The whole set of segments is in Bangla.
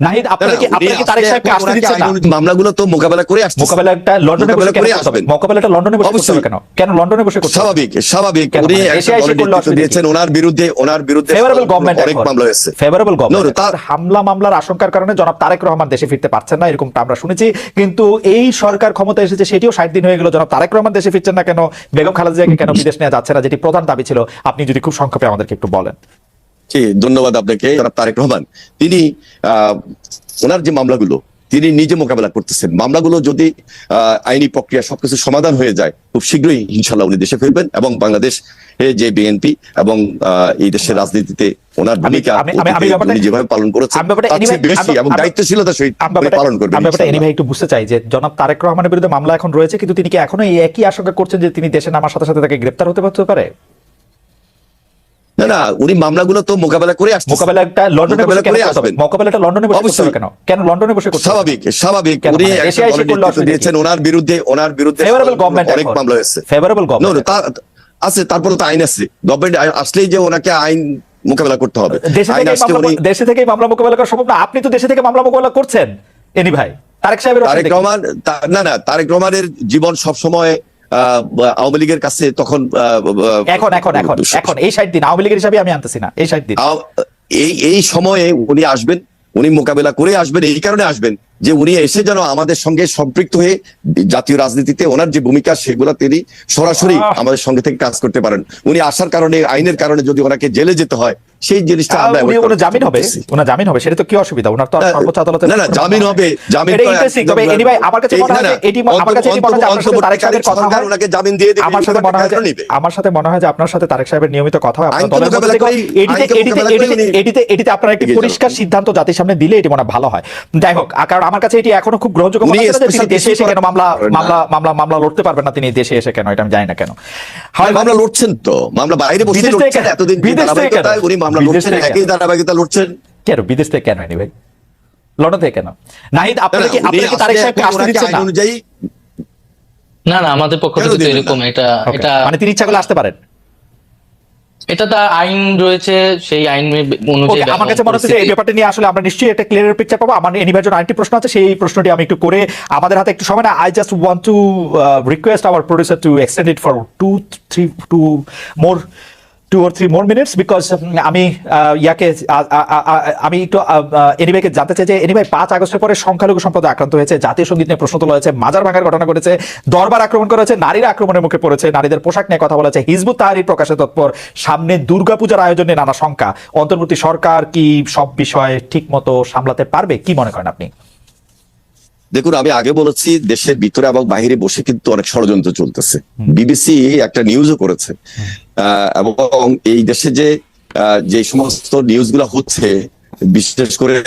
নাহিদ, আপনারা কি তারেক সাহেবকে আসতে দিচ্ছেন না? মামলাগুলো তো মোকাবেলা করে আসছে। মোকাবেলাটা লন্ডনে বসে কেন করতে হবে? মোকাবেলাটা লন্ডনে বসে করতে হবে কেন? কেন লন্ডনে বসে করতে হবে? স্বাভাবিক উনি একটা নেতৃত্ব দিয়েছেন, ওনার বিরুদ্ধে ফেভারেবল গভর্নমেন্ট অনেক মামলা হয়েছে। ফেভারেবল গভর্নমেন্ট তার মামলার আশঙ্কার কারণে জনাব তারেক রহমান দেশে ফিরতে পারছেন না, এরকমটা আমরা শুনেছি। কিন্তু এই সরকার ক্ষমতা এসেছে, সেটিও 60 দিন হয়ে গেল, জনাব তারেক রহমান দেশে ফিরছেন না কেন? বেগম খালেদা জিয়াকে কেন বিদেশ নেওয়া যাচ্ছে না, যেটি প্রধান দাবি ছিল? আপনি যদি খুব সংক্ষেপে আমাদেরকে একটু বলেন। ধন্যবাদ আপনাকে। জনাব তারেক রহমান তিনি ওনার যে মামলাগুলো তিনি নিজে মোকাবেলা করতেছেন। মামলাগুলো যদি আইনি প্রক্রিয়া সবকিছু সমাধান হয়ে যায়, খুব শীঘ্রই ইনশাল্লাহ উনি দেশে ফিরবেন এবং বাংলাদেশ যে বিএনপি এবং এই দেশের রাজনীতিতে ওনার ভূমিকা উনি যেভাবে পালন করেছেন বেশি এবং দায়িত্বশীলতার সহিত পালন করবেন। আমি ব্যাপারটা এনিভাই একটু বুঝতে চাই যে জনাব তারেক রহমানের বিরুদ্ধে মামলা এখন রয়েছে, কিন্তু তিনি কি এখনো এই একই আশঙ্কা করছেন যে তিনি দেশে নামার সাথে সাথে তাকে গ্রেফতার হতে পারে? না, উনি মামলাগুলো তো মোকাবেলা করে আসছে। মোকাবেলাটা লন্ডনে বসে করতে হবে কেন? কেন লন্ডনে বসে করতে হবে? স্বাভাবিক উনি একটা নেতৃত্ব দিয়েছেন, ওনার বিরুদ্ধে ফেভারেবল গভর্নমেন্ট অনেক মামলা হয়েছে। ফেভারেবল গভর্নমেন্ট আছে, তারপরে তো আইন আছে। গভর্নমেন্ট আসলেই যে ওনাকে আইন মোকাবেলা করতে হবে, দেশে থেকে মামলা মোকাবেলা করা সম্ভব না। আপনি তো দেশে থেকে মামলা মোকাবেলা করছেন এনি ভাই। তারেক রহমানের জীবন সবসময় আওয়ামী লীগের কাছে তখন এখন এই 60 দিন আওয়ামী লীগের হিসাবে আমি আনতেছি না। এই 60 দিন এই সময়ে উনি আসবেন, উনি মোকাবেলা করে আসবেন। এই কারণে আসবেন যে উনি এসে যেন আমাদের সঙ্গে সম্পৃক্ত হয়ে জাতীয় রাজনীতিতে ওনার যে ভূমিকা সেগুলো তিনি সরাসরি আমাদের সঙ্গে থেকে কাজ করতে পারেন। উনি আসার কারণে, আইনের কারণে যদি ওনাকে জেলে যেতে হয়, সেই জিনিসটা আমরা জামিন হবে সেটা তো কি অসুবিধা? ওনার তো সর্বোচ্চ আদালতে না জামিন হবে। তবে এনিওয়ে আমার কাছে মনে হয় যে এটি আমার কাছে মনে হয় যে তারেক সাহেবের কথা হয়, ওনাকে জামিন দিয়ে দিবে। আমার সাথে মনে হয় যে আপনার সাথে তারেক সাহেবের নিয়মিত কথা হয়, আপনার দলের মধ্যে এটিতে আপনারা একটি পরিষ্কার সিদ্ধান্ত জাতির সামনে দিলে এটি মনে ভালো হয়। যাই হোক, কারণ আমার কাছে এটি এখনো খুব গ্রহণযোগ্য মনে হচ্ছে যে তিনি দেশে এসে কেন মামলা লড়তে পারবেন না? তিনি দেশে এসে কেন, এটা আমি জানি না কেন। হয় মামলা লড়ছেন, তো মামলা বাইরে বসে লড়ছেন এতদিন, বিদেশ থেকে উনি মামলা লড়ছেন, একই ধারাবাহিকতা লড়ছেন। কেন বিদেশ থেকে কেন হয়নি ভাই? লন্ডন থেকে কেন? নাহিদ, আপনারা কি তারেক সাহেবকে আসতে দিচ্ছেন না? না, আমাদের পক্ষ থেকে এরকম এটা মানে তিনি ইচ্ছা করলে আসতে পারেন। এটা তো আইন রয়েছে, সেই আইন অনুযায়ী আমার কাছে মনে হচ্ছে যে এই ব্যাপারটা নিয়ে আসলে আমরা নিশ্চয়ই একটা ক্লিয়ার পিকচার পাবো। আমার এনিভার জন্য আরেকটি প্রশ্ন আছে, সেই প্রশ্নটি আমি একটু করে, আমাদের হাতে একটু সময় না। I just want to request hour producer to extend it for 2 or 3 more minutes because আমি একটু এনিভাইকে জানতে চাই যে এনিভাই 5 আগস্টের পরে সংখ্যালঘু সম্প্রদায় আক্রান্ত হয়েছে, জাতীয় সঙ্গীত নিয়ে প্রশ্ন তোলা হয়েছে, মাজার ভাঙার ঘটনা ঘটেছে, দরবার আক্রমণ করা হয়েছে, নারীরা আক্রমণের মুখে পড়েছে, নারীদের পোশাক নিয়ে কথা বলা হয়েছে, হিজবুত তাহরির প্রকাশে তৎপর, সামনে দুর্গাপূজার আয়োজনে নানা শঙ্কা। অন্তর্বর্তী সরকার কি সব বিষয়ে ঠিক মতো সামলাতে পারবে? কি মনে করেন আপনি? দেখুন, আমি আগে বলেছি দেশের ভিতরে এবং বাহিরে বসে কিন্তু অনেক ষড়যন্ত্র চলতেছে। বিবিসি একটা নিউজও করেছে এবং এই দেশে যে সমস্ত নিউজগুলো হচ্ছে, বিশেষ করে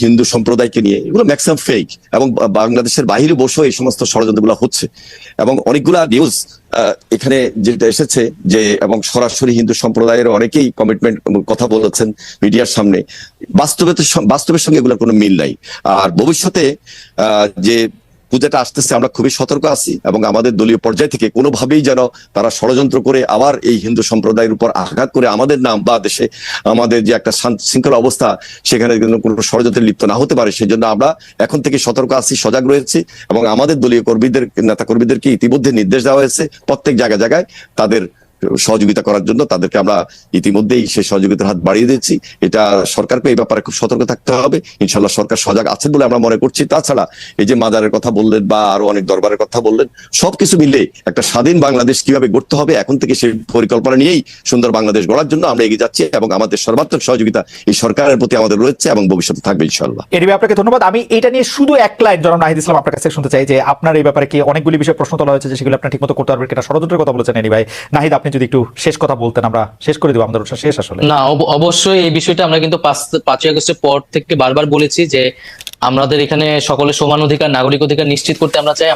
হিন্দু সম্প্রদায়কে নিয়ে, এগুলো ম্যাক্সিমাম ফেক এবং বাংলাদেশের বাহিরে বসেও এই সমস্ত ষড়যন্ত্রগুলো হচ্ছে এবং অনেকগুলা নিউজ এখানে যেটা এসেছে যে, এবং সরাসরি হিন্দু সম্প্রদায়ের অনেকেই কমিটমেন্ট কথা বলেছেন মিডিয়ার সামনে। বাস্তবের সঙ্গে এগুলোর কোনো মিল নাই। আর ভবিষ্যতে যে পূজাটা আসতেছে, আমরা খুবই সতর্ক আছি এবং আমাদের দলীয় পর্যায় থেকে কোনোভাবেই যেন তারা ষড়যন্ত্র করে আবার এই হিন্দু সম্প্রদায়ের উপর আঘাত করে আমাদের নাম বা দেশে আমাদের যে একটা শৃঙ্খলা অবস্থা সেখানে কোনো ষড়যন্ত্রে লিপ্ত না হতে পারে, সেই জন্য আমরা এখন থেকে সতর্ক আছি, সজাগ রয়েছি এবং আমাদের দলীয় নেতা কর্মীদেরকে ইতিমধ্যে নির্দেশ দেওয়া হয়েছে প্রত্যেক জায়গায় তাদের সহযোগিতা করার জন্য। তাদেরকে আমরা ইতিমধ্যেই সেই সহযোগিতার হাত বাড়িয়ে দিচ্ছি। এটা সরকারকে এই ব্যাপারে খুব সতর্ক থাকতে হবে। ইনশাল্লাহ সরকার সজাগ আছেন বলে আমরা মনে করছি। তাছাড়া এই যে মাজারের কথা বললেন বা আরো অনেক দরবারের কথা বললেন, সবকিছু মিলে একটা স্বাধীন বাংলাদেশ কিভাবে গড়তে হবে, এখন থেকে সেই পরিকল্পনা নিয়েই সুন্দর বাংলাদেশ গড়ার জন্য আমরা এগিয়ে যাচ্ছি এবং আমাদের সর্বাত্মক সহযোগিতা এই সরকারের প্রতি আমাদের রয়েছে এবং ভবিষ্যতে থাকবে ইনশাল্লাহ। এর আপনাকে ধন্যবাদ। আমি এটা নিয়ে শুধু এক লাইন জনাব নাহিদ ইসলাম আপনার কাছে শুনতে চাই যে আপনার এই ব্যাপারে কি অনেকগুলি বিষয়ে প্রশ্ন তোলা হয়েছে যে সেগুলো আপনি ঠিকমতো করতে পারবেন কিনা, ষড়যন্ত্রের কথা বলেছেন এনি ভাই। নাহিদ, আপনি যদি একটু শেষ কথা বলতেন, আমরা শেষ করে দেবো, আমাদের শেষ আসলে। না, অবশ্যই এই বিষয়টা আমরা কিন্তু 5ই আগস্টের পর থেকে বারবার বলেছি যে আমাদের এখানে সকলের সমান অধিকার, নাগরিক অধিকার নিশ্চিত করতে আমরা চাই।